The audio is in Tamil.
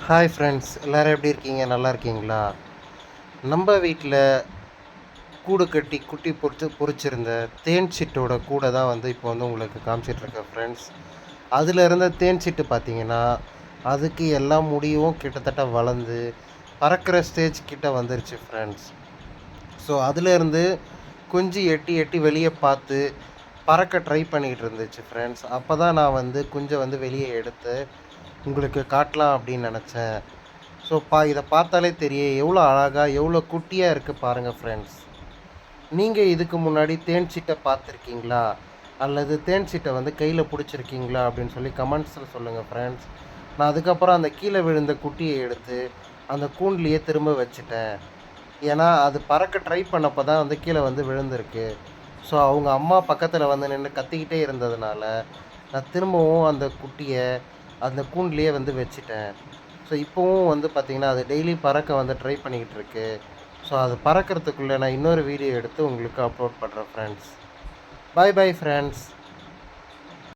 ஹாய் ஃப்ரெண்ட்ஸ், எல்லோரும் எப்படி இருக்கீங்க? நல்லா இருக்கீங்களா? நம்ம வீட்டில் கூடு கட்டி குட்டி பொரிச்சிருந்த தேன் சிட்டோட கூடை தான் இப்போ உங்களுக்கு காமிச்சிட்ருக்கேன் ஃப்ரெண்ட்ஸ். அதில் இருந்த தேன் சிட்டு பார்த்தீங்கன்னா, அதுக்கு எல்லா முடியும் கிட்டத்தட்ட வளர்ந்து பறக்கிற ஸ்டேஜ் கிட்ட வந்துருச்சு ஃப்ரெண்ட்ஸ். ஸோ அதிலேருந்து குஞ்சு எட்டி எட்டி வெளியே பார்த்து பறக்க ட்ரை பண்ணிக்கிட்டு இருந்துச்சு ஃப்ரெண்ட்ஸ். அப்போ தான் நான் குஞ்சை வெளியே எடுத்து உங்களுக்கு காட்டலாம் அப்படின்னு நினச்சேன். ஸோ இதை பார்த்தாலே தெரியும் எவ்வளோ அழகாக எவ்வளோ குட்டியாக இருக்குது பாருங்கள் ஃப்ரெண்ட்ஸ். நீங்கள் இதுக்கு முன்னாடி தேன் சீட்டை பார்த்துருக்கீங்களா? அல்லது தேன் சீட்டை கையில் பிடிச்சிருக்கீங்களா அப்படின்னு சொல்லி கமெண்ட்ஸில் சொல்லுங்கள் ஃப்ரெண்ட்ஸ். நான் அதுக்கப்புறம் அந்த கீழே விழுந்த குட்டியை எடுத்து அந்த கூண்டுலேயே திரும்ப வச்சுட்டேன். ஏன்னா அது பறக்க ட்ரை பண்ணப்போ தான் கீழே விழுந்திருக்கு. ஸோ அவங்க அம்மா பக்கத்தில் நின்று கத்திக்கிட்டே இருந்ததுனால நான் திரும்பவும் அந்த குட்டியை அந்த கூண்டுலேயே வச்சுட்டேன். ஸோ இப்போவும் பார்த்திங்கன்னா அது டெய்லி பறக்க ட்ரை பண்ணிக்கிட்டு இருக்கு. ஸோ அது பறக்கிறதுக்குள்ளே நான் இன்னொரு வீடியோ எடுத்து உங்களுக்கு அப்லோட் பண்ணுறேன் ஃப்ரெண்ட்ஸ். பாய் பாய் ஃப்ரெண்ட்ஸ்.